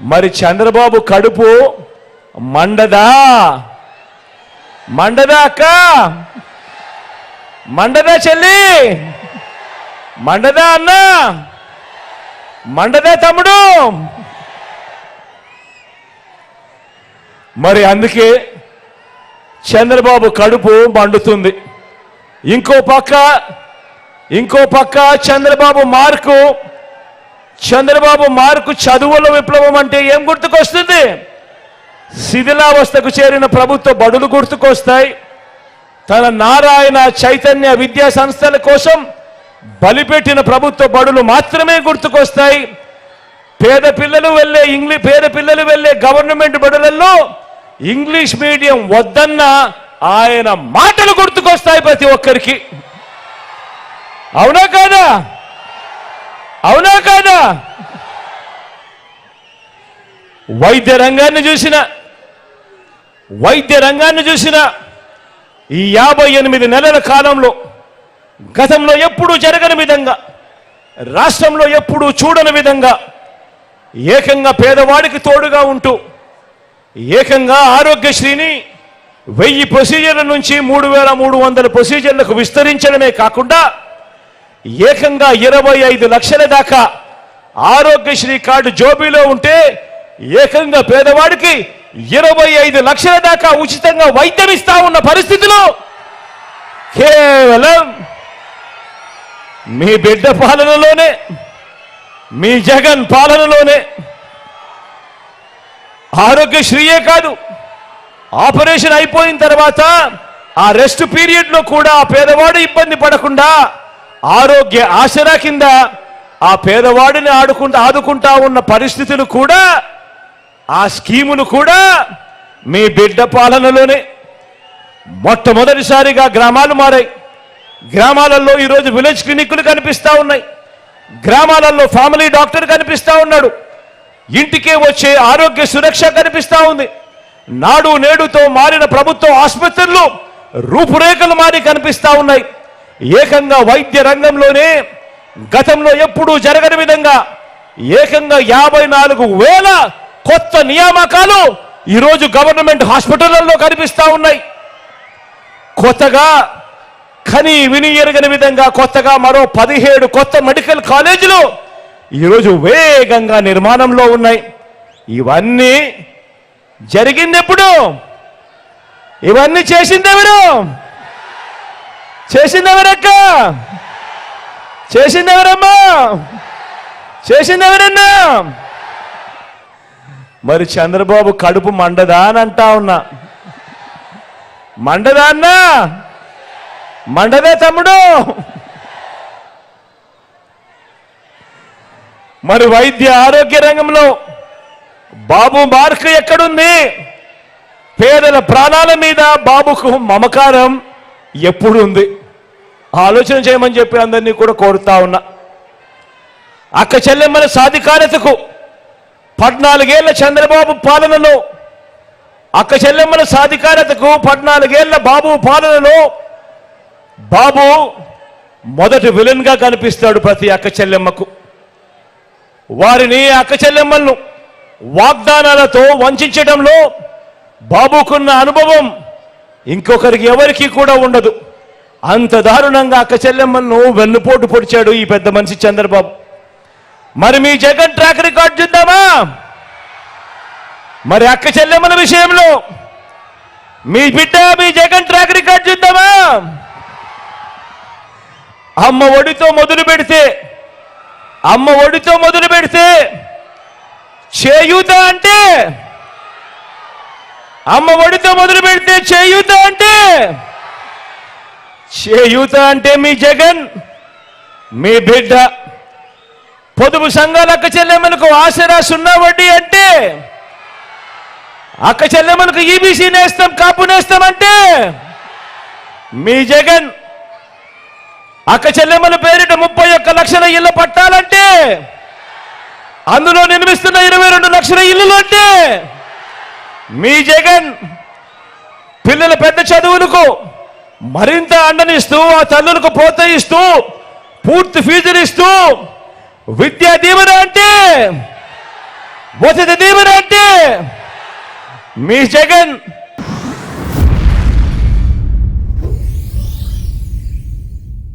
మరి చంద్రబాబు కడుపు మండదా? మండదా అక్క? మండదా చెల్లి? మండదా అన్న? మండదా తమ్ముడు? మరి అందుకే చంద్రబాబు కడుపు మండుతుంది. ఇంకో పక్క చంద్రబాబు మార్కు చదువుల విప్లవం అంటే ఏం గుర్తుకొస్తుంది? శిథిలావస్థకు చేరిన ప్రభుత్వ బడులు గుర్తుకొస్తాయి. తన నారాయణ చైతన్య విద్యా సంస్థల కోసం బలిపెట్టిన ప్రభుత్వ బడులు మాత్రమే గుర్తుకొస్తాయి. పేద పిల్లలు వెళ్ళే గవర్నమెంట్ బడులలో ఇంగ్లీష్ మీడియం వద్దన్న ఆయన మాటలు గుర్తుకొస్తాయి ప్రతి ఒక్కరికి. అవునా కాదా? అవునా కాదా? వైద్య రంగాన్ని చూసిన ఈ 58 నెలల కాలంలో గతంలో ఎప్పుడూ జరగని విధంగా, రాష్ట్రంలో ఎప్పుడూ చూడని విధంగా ఏకంగా పేదవాడికి తోడుగా ఉంటూ ఏకంగా ఆరోగ్యశ్రీని 1000 ప్రొసీజర్ల నుంచి 3300 ప్రొసీజర్లకు విస్తరించడమే కాకుండా ఏకంగా 25 లక్షల దాకా ఆరోగ్యశ్రీ కార్డు జోబీలో ఉంటే ఏకంగా పేదవాడికి 25 లక్షల దాకా ఉచితంగా వైద్యం ఇస్తా ఉన్న పరిస్థితిలో కేవలం మీ బిడ్డ పాలనలోనే, మీ జగన్ పాలనలోనే ఆరోగ్యశ్రీయే కాదు, ఆపరేషన్ అయిపోయిన తర్వాత ఆ రెస్ట్ పీరియడ్లో కూడా ఆ పేదవాడు ఇబ్బంది పడకుండా ఆరోగ్య ఆసరా కింద ఆ పేదవాడిని ఆదుకుంటా ఉన్న పరిస్థితులు కూడా, ఆ స్కీములు కూడా మీ బిడ్డ పాలనలోనే. మొట్టమొదటిసారిగా గ్రామాలు మారాయి. గ్రామాలలో ఈరోజు విలేజ్ క్లినిక్లు కనిపిస్తా ఉన్నాయి. గ్రామాలలో ఫ్యామిలీ డాక్టర్ కనిపిస్తా ఉన్నాడు. ఇంటికే వచ్చే ఆరోగ్య సురక్ష కనిపిస్తా ఉంది. నాడు నేడుతో మారిన ప్రభుత్వ ఆసుపత్రులు రూపురేఖలు మారి కనిపిస్తా ఉన్నాయి. ఏకంగా వైద్య రంగంలోనే గతంలో ఎప్పుడూ జరగని విధంగా ఏకంగా 54,000 కొత్త నియామకాలు ఈరోజు గవర్నమెంట్ హాస్పిటళ్లలో కనిపిస్తా ఉన్నాయి. కొత్తగా కని విని ఎరగని విధంగా కొత్తగా మరో 17 కొత్త మెడికల్ కాలేజీలు ఈరోజు వేగంగా నిర్మాణంలో ఉన్నాయి. ఇవన్నీ జరిగిందెప్పుడు? ఇవన్నీ చేసిందెవరు? చేసిందెవరక్క? చేసిందెవరమ్మా? చేసిందెవరన్నా? మరి చంద్రబాబు కడుపు మండదా అని అంటా ఉన్నా. మండదా అన్నా? మండదా తమ్ముడు? మరి వైద్య ఆరోగ్య రంగంలో బాబు మార్కు ఎక్కడుంది? పేదల ప్రాణాల మీద బాబుకు మమకారం ఎప్పుడు ఉంది? ఆలోచన చేయమని చెప్పి అందరినీ కూడా కోరుతా ఉన్నా. అక్క చెల్లెమ్మల సాధికారతకు 14 ఏళ్ల చంద్రబాబు పాలనలో, అక్క చెల్లెమ్మల సాధికారతకు 14 ఏళ్ల బాబు పాలనలో బాబు మొదటి విలన్ గా కనిపిస్తాడు ప్రతి అక్క చెల్లెమ్మకు. వారిని అక్క చెల్లెమ్మలను వాగ్దానాలతో వంచడంలో బాబుకున్న అనుభవం ఇంకొకరికి ఎవరికి కూడా ఉండదు. అంత దారుణంగా అక్క చెల్లెమ్మలను వెన్నుపోటు పొడిచాడు ఈ పెద్ద మనిషి చంద్రబాబు. మరి మీ జగన్ ట్రాక్ రికార్డ్ చూద్దామా? మరి అక్క చెల్లెమ్మల విషయంలో మీ జగన్ ట్రాక్ రికార్డ్ చూద్దామా? అమ్మ ఒడితో మొదలు పెడితే చేయూత అంటే, అమ్మ ఒడితో మొదలు పెడితే చేయూత అంటే మీ జగన్, మీ బిడ్డ. పొదుపు సంఘాల అక్క చెల్లెమ్మలకు ఆసరా 0 వడ్డీ అంటే, అక్క చెల్లెమ్మలకు ఈబీసీ నేస్తం, కాపు నేస్తం అంటే మీ జగన్. అక్క చెల్లెమ్మల పేరిట 31 లక్షల ఇళ్ల పట్టాలంటే, అందులో నిర్మిస్తున్న 22 లక్షల ఇల్లులు అంటే మీ జగన్. పిల్లల పెద్ద చదువులకు మరింత అండనిస్తూ, ఆ తల్లులకు ప్రోత్సహిస్తూ, పూర్తి ఫీజులు ఇస్తూ విద్యా దీవెన అంటే ఉచిత దీవెన అంటే మీ జగన్